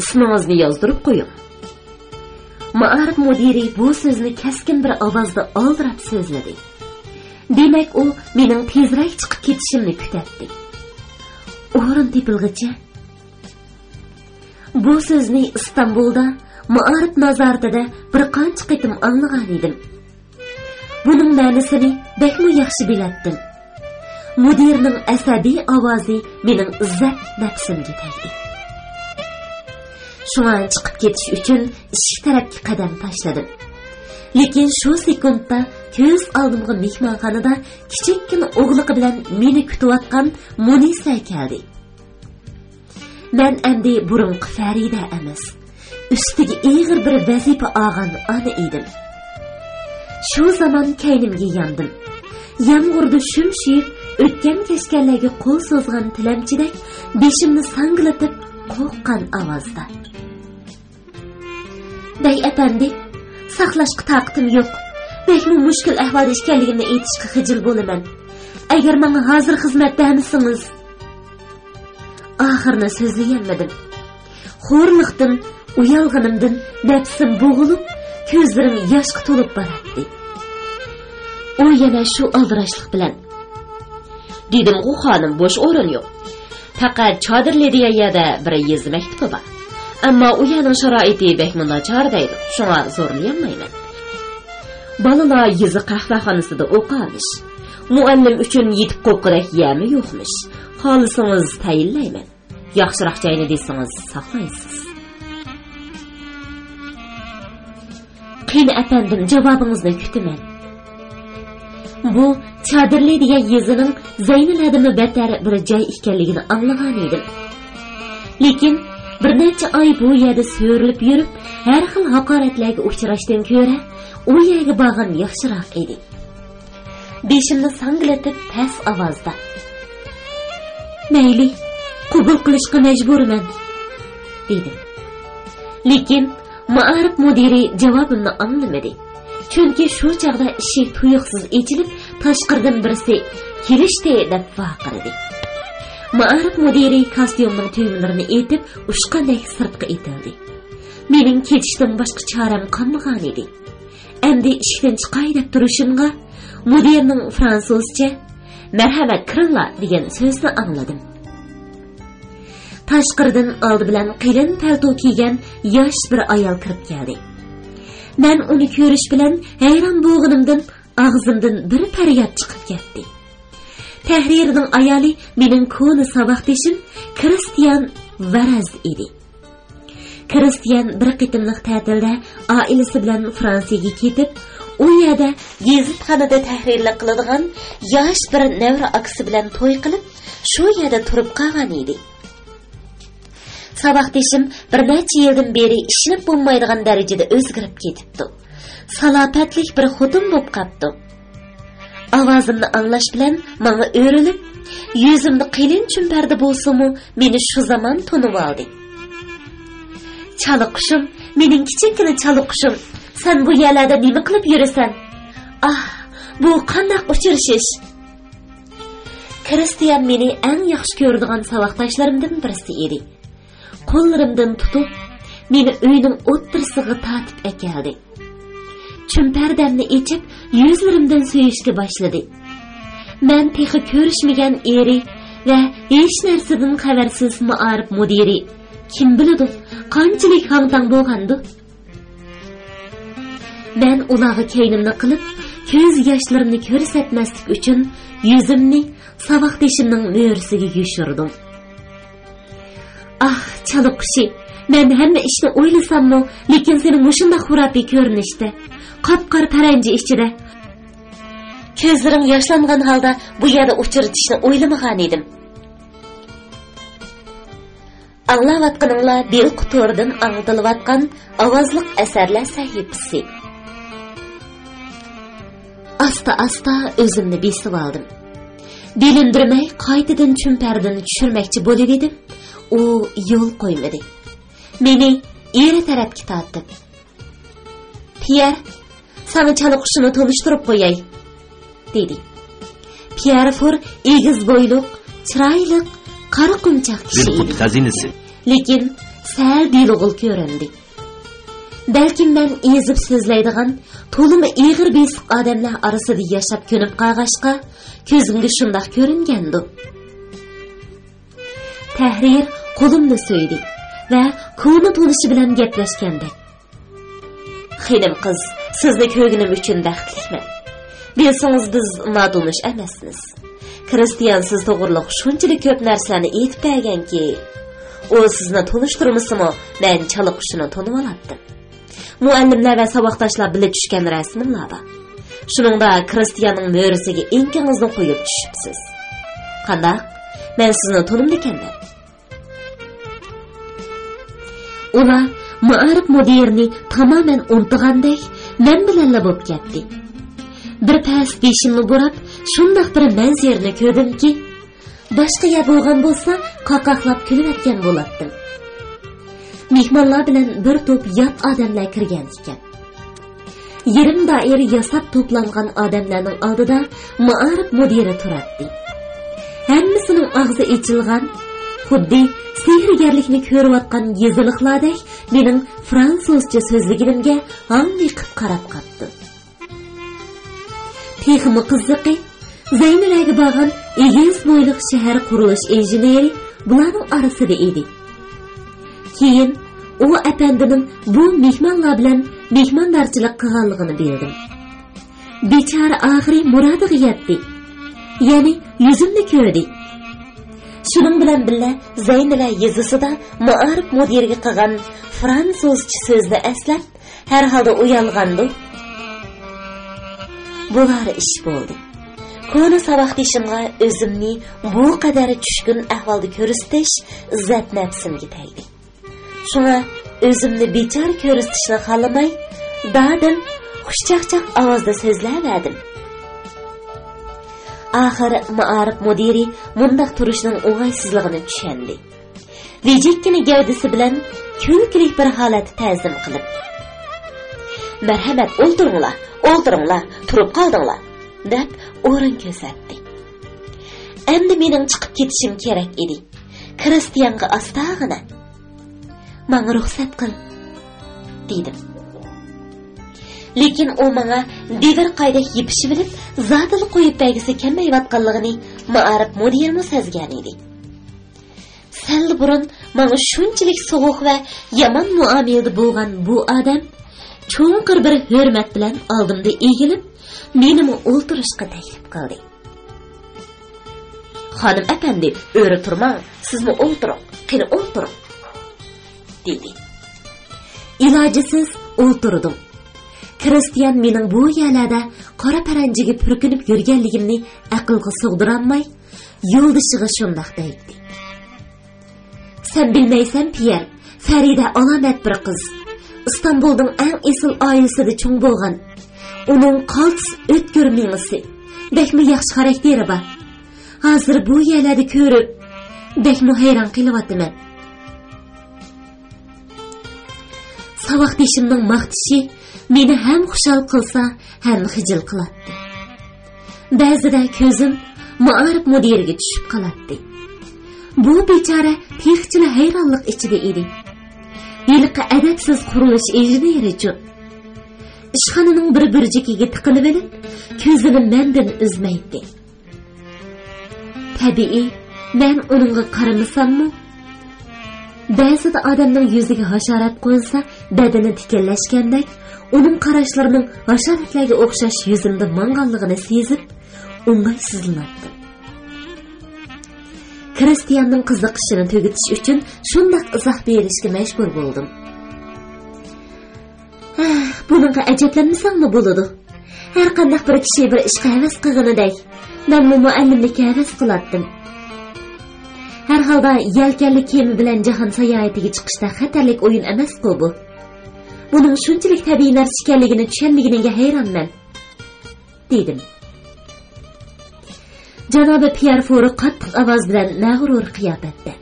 Ismingizni yozdirib qo'ying." Ma'arif mudiri bu so'zni keskin bir ovozda oldirab so'zladi. Demak, u mening tezroq chiqib ketishimni kutatdi. O'rin tepilg'icha. Bu so'zni Istanbulda Ma'arif nazoratida bir qancha qitim anglagan edim. Buning ma'nosini bekmi yaxshi bilardim. Mudirning asabiy ovozi mening izzat nafsimga tegdi. Şuna chiqib ketish uchun eshik tarafga qadam tashladim. Lekin shu sekundda ko'z oldimga mehmonxonada kichikkina o'g'li bilan meni kutayotgan Munisa keldi. Men endi burunqi Farida emas, ustiga ig'ir bir vazifa olgan ona edim. Shu zaman kaynimga yandim. Yomg'irda shumshib o'tgan kashkanlarga qo'l so'zgan tilamchidek beshimni sanglatib qo'rqqan ovozda. "Bey efendi, saqlashga taqatim yo'q. Bekmi mushkul ahvolda ekanligimni aytishga xijil bo'laman. Agar menga hozir xizmat bersangiz." Oxirini so'zlayolmadim. Xo'rliqdan, uyalganimdan nafsim bo'g'ilib, ko'zlarim yoshga to'lib boradi. U yana shu aldirashlik bilan: "Dedim-ku xonim, bo'sh o'rin yo'q. Faqat chodirli degan yerda bir yezi maktabi bor. Ammo u yerning sharoiti bekmi nachar deydi. Shunga zo'rlayolmayman. Balalar yezi qahvaxonasida o'qamish. Muallim uchun yetib qo'yqidek yami yo'qmish. Xohlasangiz tayinlayman. Yaxshiroq joyni desangiz saqlaysiz." "Qiyin efendim, javobingizni kutaman." Bu Chodirli degan yezining Zaynal'adimi betar bir joy ekanligini anglagan edim. Lekin bir necha oy bu yerda so'rilib yurib, har xil haqoratlarga uchrashdan ko'ra, u yerga borgan yaxshiroq edi. Beshimni sanglatib past ovozda: "Mayli, qabul qilishga majburman," dedim. Lekin Ma'arif mudiri javobimni anglamadi. Chunki shu chaqda eshik tuyuqsiz echilib, tashqaridan birisi "Kelishdi" deb vaqirdi. Ma'arif mudiri kostyumning tugmalarini etib, ushqandek sirtqa etildi. Mening ketishdan boshqa choram qolmagan edi. Endi eshikdan chiqay deb turishimga mudirning fransuzcha "Marhamat, kiringlar" degan so'zni angladim. Tashqaridan oldi bilan qilin palto kiygan yosh bir ayol kirib keldi. Men uni ko'rish bilan hayron bo'lganimdan og'zimdan bir faryod chiqib ketdi. Tahrirning ayoli mening ko'ni saboqdishim Kristian Varaz edi. Kristian bir qitimliq ta'tilda oilasi bilan Fransiyaga ketib, u yerda gazitxonada tahrirlik qiladigan yosh bir nevra aksi bilan to'y qilib, shu yerda turib qolgan edi. Saboqdishim bir necha yildan beri ishlab bo'lmaydigan darajada o'zgarib ketibdi. Salobatlik bir xotin bo'lib qolibdi. Ovozimni anglash bilan menga o'rilib, yuzimni qilin chumparda bo'lsa-mu, meni shu zamon tunib oldi. Chala qushim, mening kichikina chala qushim, sen bu yerlarda nima qilib yurasan? Ah, bu qanday uchirishish? Kristian meni eng yaxshi ko'radigan savoqdoshlarimdan birisi edi. Qo'llarimdan tutib, meni uyning o'ttirsig'iga tortib akeldi. Chumpardamni ichib, yuzlarimdan suyishga boshladi. Men texi ko'rishmagan eri va hech narsadan xabarsiz ma'arif mudiri kim biladi, qanchalik hangtang bo'lgandi. Men ularga keynimni qilib, ko'z yoshlarimni ko'rsatmaslik uchun yuzimni savoqdishimning mo'risiga yushirdim. Ah, chala qushi, men hamma ishni o'ylasammi, lekin seni mushunda xurafiy ko'rinishda, qop-qora paranji ichida ko'zlaring yoshlangan holda bu yerda uchirtishni o'ylamagan edim. Anglayotganinglar bil qutordan angtilayotgan ovozliq asarlar sahifasi. Asta-asta o'zimni besib oldim. Bilindirmay qaytadan chumpardan tushirmoqchi bo'lib edim. U yo'l qo'ymadi. Meni eri tarafga tortdi. Pierre, sana chala qushini tanishtirib qo'yay, dedi. Pierre for egiz bo'yliq, chiroyli, qora qumchoq kishi edi. Xazinasi. Lekin sal dilug'ul ko'rindi. Balkim men ezib so'zlaydigan, to'limi ig'ir besiq odamlar orasida yashab ko'nib qolg'ashqa, ko'zimga shundoq ko'ringandi. Tahrir qo'limni so'ydi va ko'ni to'lishi bilan gaplashganda. Xenim qiz, sizni ko'rganim uchun baxtliman. Bilsangiz biz notanish emasmiz. Kristian siz to'g'riliq shunchalik ko'p narsani aytib berganki, u sizni tanishtirmasimi, men chala qushini tanib oldim. Muallimlar va saboqdoshlar bilan tushgan rasmimlar bor. Shuningda Kristianning mo'risiga enkingizni qo'yib tushibsiz. Qanday? Men sizni tanimdikanman. Ular ma'arif mudirini tamamen unutgandek men bilan bo'lib ketdi. Bir pas beshimni burab, shundoq bir manzarani ko'rdimki, boshqa yer bo'lgan bo'lsa, qaqaqlab kulib atgan bo'lardim. Mehmonlar bilan bir to'p yot odamlar kirgan ekan. Yerim doira yasab to'plangan odamlarning oldida ma'arif mudiri turardi. Hammasining og'zi ochilgan, xuddi sehrgarlikni ko'rayotgan yeziliqlardek mening fransuzcha so'zligimga hammiqib qarab qatdi. Texmi qiziqi, Zaynalaga borgan egiz bo'yliq shahar qurilish injeneri bularning orasida edi. Keyin u apandining bu mehmonlar bilan mehmondorchilik qilganligini bildim. Bechora oxiri murodiga yetdi. Ya'ni yuzimni ko'rdi. Shuning bilan birga Zaynala yezisida ma'arif mudiriga qilgan fransuzcha so'zni eslab, har holda uyalgandi. Bular ish bo'ldi. Ko'ni saboqdishimga o'zimni bu qadar tushkun ahvolda ko'rsatish izzat nafsimga tegdi. Shunga o'zimni bechora ko'rsatishni xohlamay, dadim xushchaqchaq ovozda so'zlaverdim. Oxiri ma'arif mudiri mundaq turishning o'g'aysizligini tushundi. Vejikkina gavdasi bilan kulkilik bir holatni ta'zim qilib, "Marhamat, o'ltiringlar, turib qoldinglar", deb o'rin ko'rsatdi. Endi mening chiqib ketishim kerak edi. Kristianga astag'ina, "Menga ruxsat qil", dedim. Lekin u menga devir qaydak yepishib bilib, zotini qo'yib belgisi kelmayotganligini ma'arif mudirimi sezgan edi. Sal burun menga shunchalik sovuq va yomon muomalada bo'lgan bu odam cho'nqir bir hurmat bilan oldimda egilib, meni o'ltirishga taklif qildi. "Xonim apandi, o'ri turmang, sizmi o'ltiring, qani o'ltiring", dedi. Ilojisiz o'ltirdim. Kristian mening bu yerlarda qora paranjiga purkinib yurganligimni aqlga sig'dirolmay, yo'ldishiga shundoq deydi. "Sen bilmaysan, Pierre, Farida alomat bir qiz. Istanbulning eng esil oilasida cho'ng bo'lgan. Uning qaltis o'tkir mingisi, Bekmi yaxshi xarakteri bor. Hozir bu yerlarda ko'rib, bekmi hayron qilyapman. Savoqdishimning maqtishi meni ham xushal qilsa, ham xijil qiladi. Ba'zida ko'zim ma'arif mudiriga tushib qoladi. Bu bechora texchilar hayronlik ichida edi. Yilqi adabsiz qurilish injeneri uchun ishxonaning bir burjikiga tiqilib olib, ko'zini mendan uzmaydi. Tabiiy, men uningga qaramasam-mu? Ba'zida odamning yuziga hasharat qo'yilsa, badani tikallashgandek, uning qarashlarining hasharatlarga o'xshash yuzimda manganligini sezib, o'ng'aysizlandim. Kristianning qiziqishini tugutish uchun shunday izoh berishga majbur bo'ldim. Buningga ajablanmasangmi bo'ladi? Har qanday bir kishi bir ishga havas qilganidek, men muallimlikka havas qilardim. Har holda yelkanli kema bilan jahon sayohatiga chiqishda xatarlik o'yin emas-ku bu. Buning shunchalik tabiiy narsa ekanligini tushunmaganiga hayronman, dedim. Janobi Pierre Fori qattiq ovoz bilan mag'rur qiyofatda.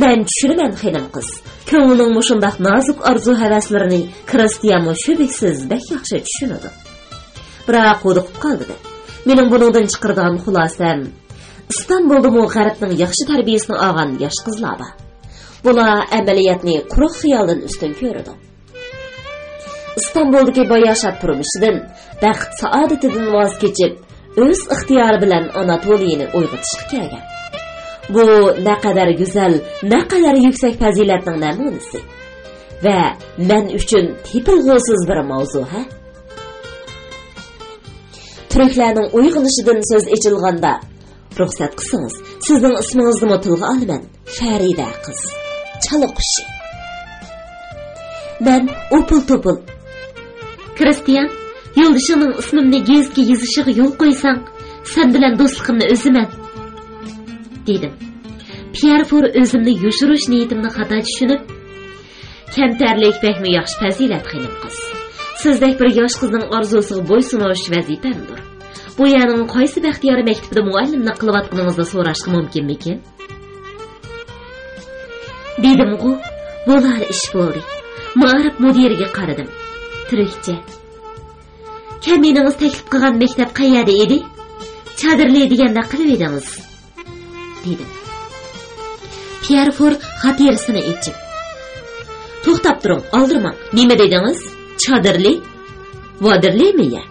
Men tushunaman xonim qiz. Ko'ngilning mushundaq nozik orzu havaslarini Kristian shubhasiz bak yaxshi tushunadi. Biroq qo'diqib qoldi. Mening buningdan chiqargan xulosam, İstanbul'da g'arbning yaxshi tarbiyasini olgan yosh qizlar bor. Bular amaliyotni quruq xiyoldan ustun ko'radi. İstanbul'dagi boyashat turmushidan, baxt saodatidan voz kechib, o'z ixtiyori bilan Anatoliyani uyg'otishga kelgan. Bu naqadar go'zal, naqadar yuksak fazilatning namunasi va men uchun tepilg'usiz bir mavzu, ha? Turklarning uyg'onishidan so'z echilganda, ruxsat qilsangiz, sizning ismingizni tilga olaman. Farida qiz. Chala qushi. Men opul-topul. Kristian, yo'ldoshining ismimni gezga yozishiga yo'l qo'ysang, sen bilan do'stligimni o'ziman, dedim. Pierre Fori o'zimni yushirish niyatimni xato tushunib, kamtarlik bekmi yaxshi fazilat xonim qiz. Sizdek bir yosh qizning orzusiga bo'ysunish vazifamdir. Bu yerning qaysi baxtiyor maktabida muallimlik qilayotganingizni so'rashga mumkinmikin? Dedim-ku, bo'lar ish bo'ldi. Ma'arif mudiriga qaradim. Turkcha. Kaminingiz taklif qilgan maktab qayerda edi? Chadirli deganda qilib edingiz, dedim. Pierre Fori xatirisini ichib. To'xtab turing, oldirmang. Nima dedingiz? Chadirli? Vodirlimi ya?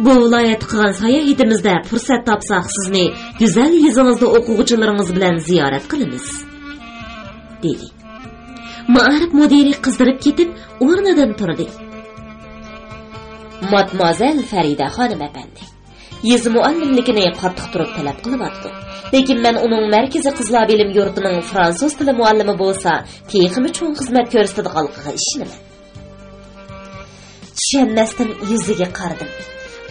Bu viloyat qilgan sayohatimizda fursat topsak, sizni go'zal yuzingizda o'quvchilaringiz bilan ziyorat qilamiz, dedi. Ma'arif mudiri qizdirib ketib, o'rnidan turdi. Matmazel Farida xonim efendi, yuz muallimligini qattiq turib talab qilyapti. Lekin men uning markaziy qizlar bilim yurtining fransuz tili muallimi bo'lsa, texmi cho'ng xizmat ko'rsatadiganligiga ishonaman. Tushunmasdan yuziga qaradim.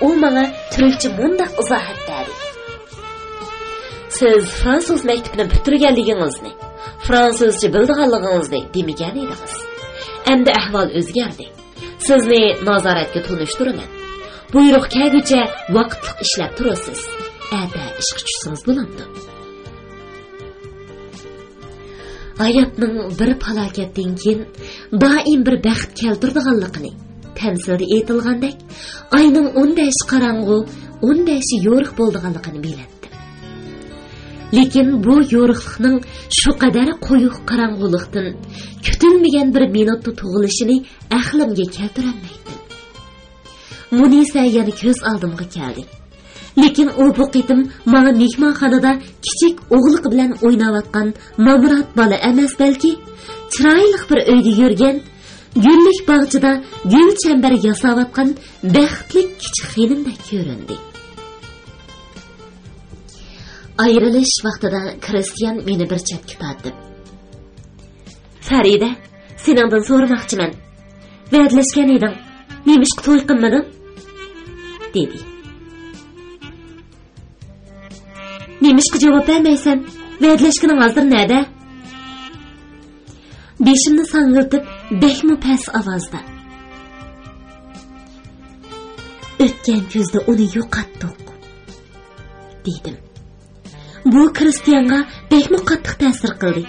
U menga turkcha mundaq izohat berdi. Siz fransuz maktabini bitirganligingizni, fransuzcha bildiganligingizni demagan edingiz. Endi ahvol o'zgardi. Sizni nazoratga tunishtiraman. Buyruq kelguncha vaqtliq ishlab turasiz. Ada ishga tushsangiz bo'ladi. Hayotning bir falokatdan keyin doim bir baxt keltiradiganligini tamsilda aytilgandek, ayning 15 qorong'u, 15 yo'riq bo'lganligini bilatdim. Lekin bu yo'riqlikning shu qadar qo'yuq qorong'ulikdan kutilmagan bir minutda tug'ilishini aqlimga keltirolmaydim. Munisa yana ko'z oldimga keldi. Lekin u bu qitim menga mehmonxonada kichik o'g'li bilan o'ynayotgan Mamrat bola emas, balki chiroyli bir uyda yurgan, gullik bog'chida gul chambar yasayotgan baxtli kichik xonimdek ko'rindi. Ayrilish vaqtida Kristian meni bir chetga tortib, Farida, seningdan so'ramoqchiman. Va'dalashgan eding, nemishqa to'y qilmading? dedi. Nemishqa javob bermaysan? Va'dalashganing hozir nada? Beshimni sangiltib, bekmi past ovozda. ötken көзді onu yo'qotdik, dedim. Bu Kristiyanga bekmi qattiq ta'sir qildi.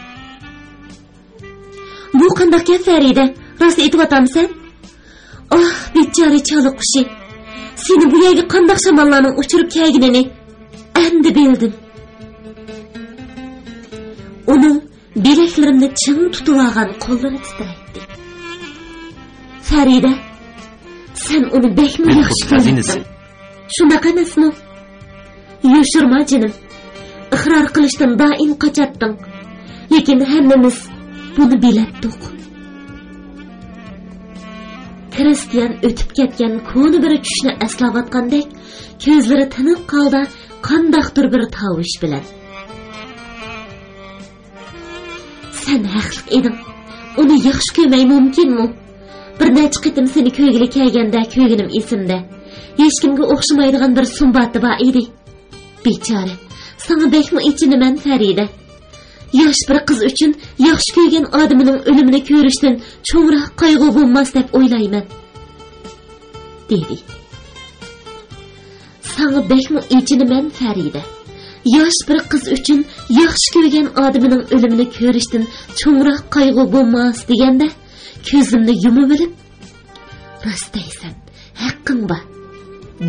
Bu qanday gap Farida? Rost aytib otamsan? Ah, bechora chala qushi. Seni bu yerga qanday shamollarning uchirib kelganini endi bildim. Uning bileklarimni ching tutib olgan qo'llari titraydi. Farida, sen uni bekmi yaxshi ko'rding. Shunaqa emasmi? Yoshirma jinim. Iqror qilishdan doim qochatding. Lekin hammamiz buni bilatdik. Kristian o'tib ketgan ko'ni bir tushni eslayotgandek, ko'zlari tiniq qoldi, qandaqdir bir tovush bilan. Sen haqli eding. Uni yaxshi ko'rmay mumkinmi? Bir necha qitim seni ko'ygili kelganda ko'yginim esimda. Hech kimga o'xshamaydigan bir sumbati bor edi. Bechora, sana bekmi ichinaman Farida. Yosh bir qiz uchun yaxshi ko'rgan odamining o'limini ko'rishdan cho'ngroq qayg'u bo'lmas deb o'ylayman, dedi. Sana bekmi ichinaman Farida. Yosh bir qiz uchun yaxshi ko'rgan odamining o'limini ko'rishdan cho'ngroq qayg'u bo'lmas deganda ko'zimni yumib olib, rost deysan, haqqing bor,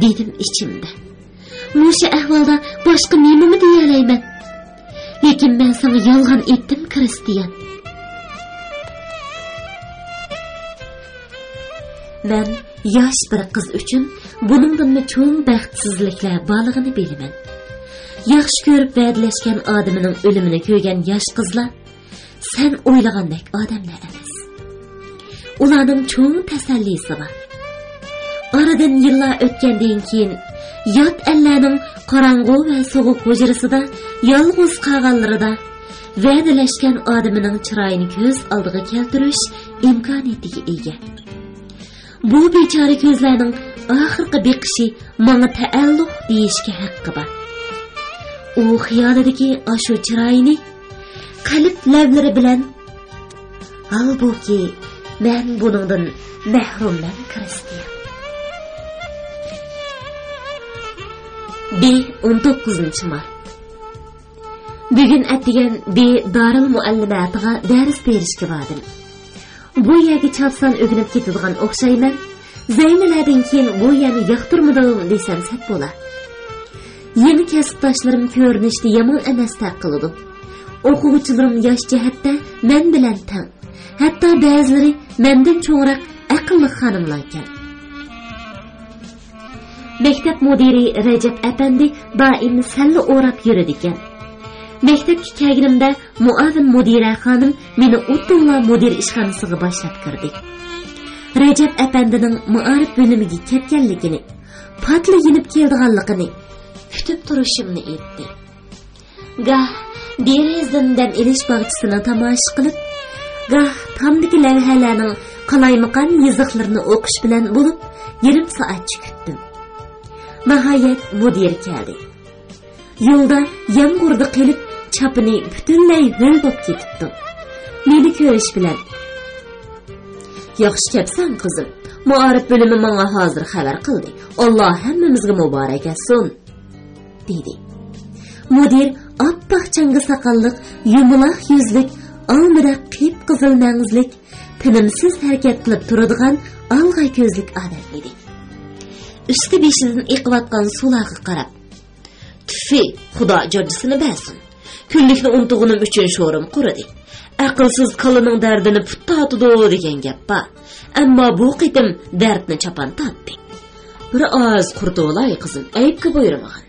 dedim ichimda. Musha ahvolda boshqa nimani deya olayman? Lekin men sana yolg'on etdim, Kristian. Men yosh bir qiz uchun buningdan cho'ng baxtsizliklar borligini bilaman. Yaxshi ko'rib va'dalashgan odamining o'limini ko'rgan yosh qizlar sen o'ylagandek odamlar emas. Ularning cho'ng tasallisi bor. Aradan yillar o'tgandan keyin yot ellarning qorong'u va sovuq hujrasida yolg'iz qolganlarida va'dalashgan odamining chiroyini ko'z oldiga keltirish imkoniyatiga ega. Bu bechora ko'zlarning oxirgi beqishi menga ta'alluq deyishga haqqi bor. U xiyolidagi ashu chiroyini qalb lavlari bilan halbuki men buningdan mahrumman, Kristian. 19 mart. Bugün atigan Darul Muallimatiga dars berishga bordim. Bu yerga chapsan o'ginib ketadigan o'xshayman. Zaynilardan keyin bu yerni yoqtirmadim desam sat bo'lar. Yeni kasbdoshlarim ko'rinishni yomon emas taqiladi. O'quvchilarim yosh jihatda men bilan teng. Hatto ba'zilari mendan cho'ngroq aqlli xonimlar ekan. Maktab mudiri Recep Efendi doim salla o'rab yuradi ekan. Maktabga kelganimda muavin mudira xonim meni o'ttinla mudir ishxonasiga boshlab kirdi. Recep Efendining muarif bo'limiga ketganligini, patli yinib kelganligini kutib turishimni aytdi. Gah derazamdan elish bog'chisini tomosha qilib, gah tomdagi lavhalarning qalaymaqan yiziqlarini o'qish bilan bo'lib, yarim soat kutdim. Nihayet mudir keldi. Yo'lda yomg'irda qilib chapini butunlay ho'l bo'lib ketibdi. Meni ko'rish bilan yaxshi kelibsan qizim. Muarif bo'limi menga hozir xabar qildi. Alloh hammamizga muborak etsin, dedi. Mudir oppoq changi soqolliq, yumaloq yuzlik, almida qip-qizil mangizlik, tinimsiz harakat qilib turadigan olg'ay ko'zlik odam edi. Üstü beshidan iqiyotgan sulaga qarab, "Tuffi, Xudo jojisini bersin. Kunlikni unutug'unim uchun sho'rim quridi. Aqlsiz qalining dardini put totidi degan gap bor. Ammo bu qitim dardni chapan totdi. Bir oz qurdi olay qizim, aybga buyurmagan",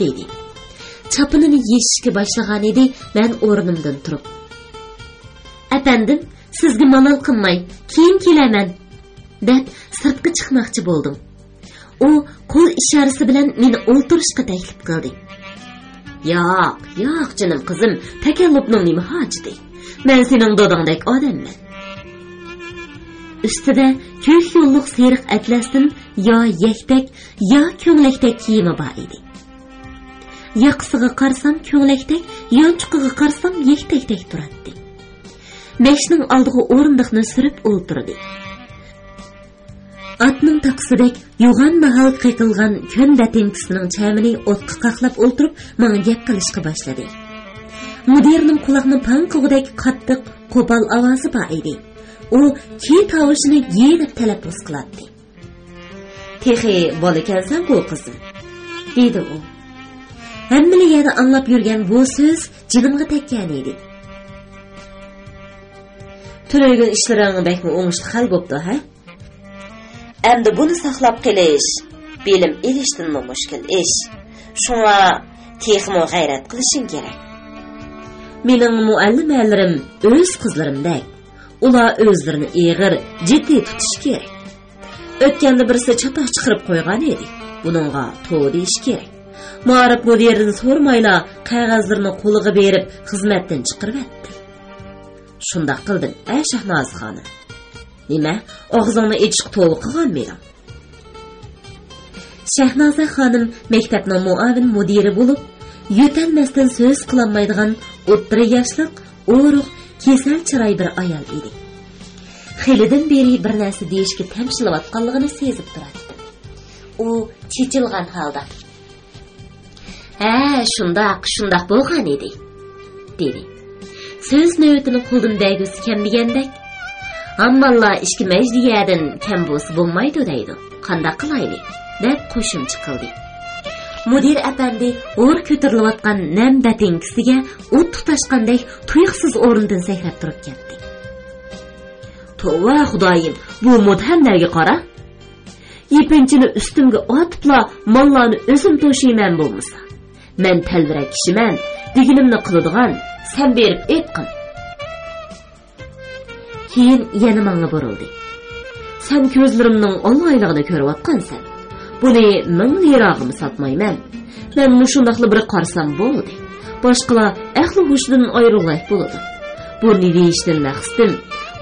dedi. Chapinini yeyishga boshlagan edi, men o'rnimdan turib, "Efendim, sizga malol qilmay, keyin kelaman", deb sirtga chiqmoqchi bo'ldim. U qo'l ishorasi bilan meni o'ltirishga taklif qildi. "Yo'q, jinim qizim, takallubning nima hojati? Men sening dodangdek odamman." Ustida ko'k yo'lliq seriq atlasdan yo yaktak, yo ko'nglakdak kiyimi bor edi. Yoqasiga qarsam ko'nglakdak, yonchuqiga qarsam yaktakdek turadi. Mashning oldiga o'rindiqni surib o'ltirdi. Atning taqsidek yo'g'on nahal qiqilgan ko'n batinkisining chamini o'tqa qaqlab o'ltirib, menga gap qilishga boshladi. Mudirning quloqning panqig'idek qattiq, qo'pol ovozi bor edi. U ki tovushini yenib talaffuz qiladi. "Texi bola ekansan bu qizim", dedi u. Hammani yana anglab yurgan bu so'z jinimga tekkan edi. "Turaygan ishlaring bakmi o'ngishli hal bo'pti, ha? Endi buni saqlab qilish, bilim elishdan mushkil ish. Shunga texmo g'ayrat qilishing kerak. Mening muallimalarim o'z qizlarimdek. Ular o'zlarini eg'ir, jiddiy tutish kerak. O'tganda birisi chatoq chiqarib qo'ygan edi. Buningga to'g'ri deyish kerak. Ma'rif mudiridan so'rmayla qog'ozlarni qo'liga berib xizmatdan chiqarib etdi. Shundoq qildim, ey Shahnoz xonim. Nima? Og'zingni ichiq to'liq qilganmiding? Shahnoza xonim maktabning muavin mudiri bo'lib, yo'talmasdan so'z qilolmaydigan o'ttira yoshlik, o'ruq, kesal chiroy bir ayol edi. Xilidan beri bir narsa deyishga tamshilayotganligini sezib turadi. U chechilgan holda: "Ha, shundoq bo'lgan edi", dedi. So'z navbatini qo'ldan dagisi kam degandek, "Ammallar ishki majdiyadan kam bo'lsa bo'lmaydi" deydi. "Qanday qilayli?" deb qo'shimcha qildi. Mudir apandi o'r ko'tarilayotgan nam batinkisiga o't tutashgandek tuyuqsiz o'rnidan sakrab turib ketdi. "Tova xudoyim, bu mudhamlarga qara. Yepinchini ustimga otibla mollarni o'zim to'shayman bo'lmasa. Men talvirak kishiman, deginimni qiladigan, sen berib etqin." Keyin yana menga burildi. "Sen ko'zlarimning olg'ayligini ko'rayotgansan. Buni men yirog'imni satmayman. Men mushundaqli bir qarsam bo'ldi. Boshqalar ahli hushidan ayrilay bo'ladi. Bu ne deyishdan maqsadim,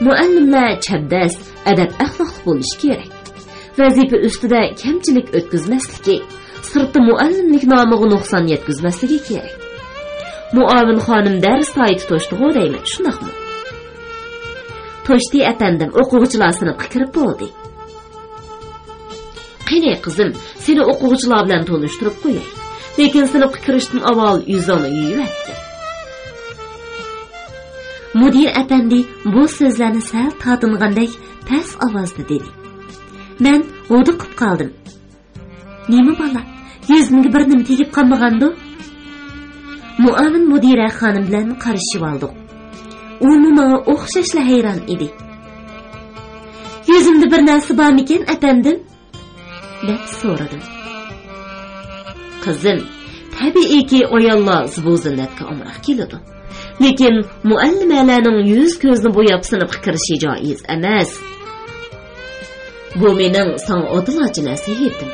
muallimlar chabdas, adab axloqli bo'lishi kerak. Vazifa ustida kamchilik o'tkazmasligi, sirti muallimlik nomiga nuqson yetkazmasligi kerak. Muavin xonim dars sayti to'shdi-ku deyman, shundaqmi?" "To'shdi atandim, o'quvchilar sinfga kirib bo'ldi." "Qani qizim, seni o'quvchilar bilan tanishtirib qo'yay. Lekin sinfga kirishdan avval yuzini yuvayotdi." Mudir apandi bu so'zlarni sal tatingandek past ovozda dedi. Men o'diqib qoldim. "Nima bola? Yuzimga bir nima tegib qolmagandi?" Muavin mudira xonim bilan qarashib oldik. U menga o'xshashla hayron edi. "Yuzimda bir narsa bormikin, atandim?" deb so'radim. "Qizim, tabiiyki ayollar zibozanatga omroq keladi. Lekin muallimalarning yuz ko'zni bo'yab sinfga kirishi joiz emas. Bu mening sana odilona nasihatim.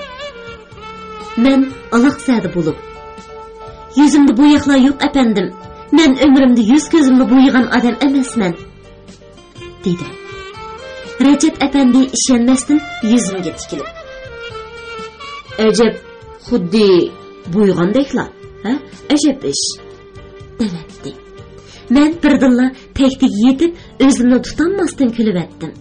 Men aloqsada bo'lib, yuzimda bo'yoqlar yo'q apandim. Men umrimda yuz ko'zimni bo'ygan odam emasman", dedi. Rajab apandi ishonmasdan yuzimga tikilib: "Ajab, xuddi bo'ygandeklar, ha? Ajab ish", dedi. Men birdilla tektik yetib, o'zimni tutanmasdan kulib etdim.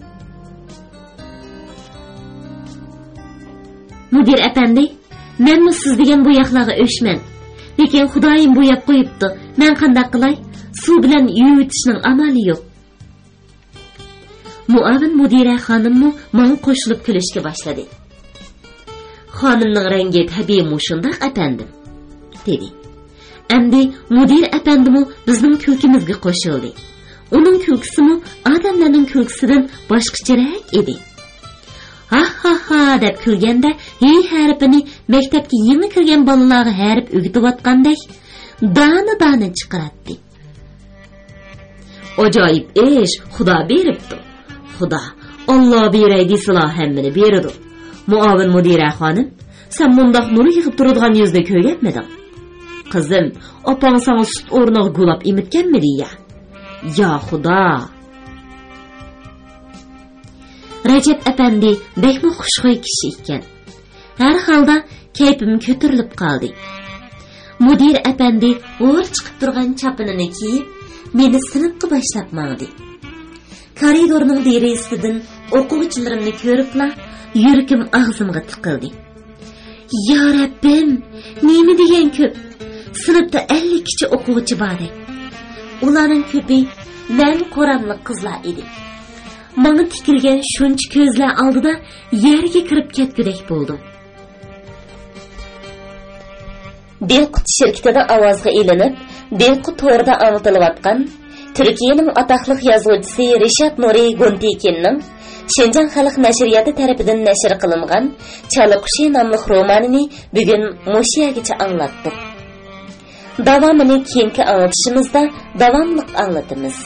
"Mudir apandi, men siz degan bo'yoqlarga o'shman. Lekin Xudoyim bo'yab qo'yibdi. Men qanday qilay? Suv bilan yuvitishning amali yo'q." Muavin mudira xonimmi menga qo'shilib kulishga boshladi. "Xonimning rangi tabiiy mushundaq apandim", dedi. Endi mudir apandimu bizning kulkimizga qo'shildi. Uning kulkisimi odamlarning kulkisidan boshqacharoq edi. "Ha ha ha" deb kulganda "hey" harfini maktabga yangi kirgan bolalarga harf o'gitayotgandek dana chiqaradi. Ajoyib ish, Xudo beribdi. Xudo, Alloh beray desila hammani beradi. Muavin mudira xonim, sen bundoq nur yig'ib turadigan yuzda ko'rganmiding? Qizim, opang sana sut o'rniga gulab emitganmidi ya? Ya Xudo. Rajab apandi bekmi xushxo'y kishi ekan. Har holda kayfim ko'tarilib qoldi. Mudir apandi o'r chiqib turgan chapinini kiyib, meni sinfga boshlab mangdi. Koridorning deresidan o'quvchilarimni ko'ribla, yüragim ağzımga tiqildi. Ya Rabbim, nima degan ko'p? Sinfda 50 kishi o'quvchi bor edi. Ularning ko'pi men qoramliq qizlar edi. Menga tikilgan shuncha ko'zlar oldida yerga kirib ketgudek bo'ldim. Belqut shirkatida ovozga ilinib, Belqut to'rida anglatilayotgan Turkiyaning atoqli yozuvchisi Rishad Nuri Guntekinning Şinjan Xalq nashriyati tarafidan nashr qilingan Chaliqushi nomli romanini bugun mushiyagicha anglatdik. Davomini keyingi anglitishimizda davomli anglatamiz.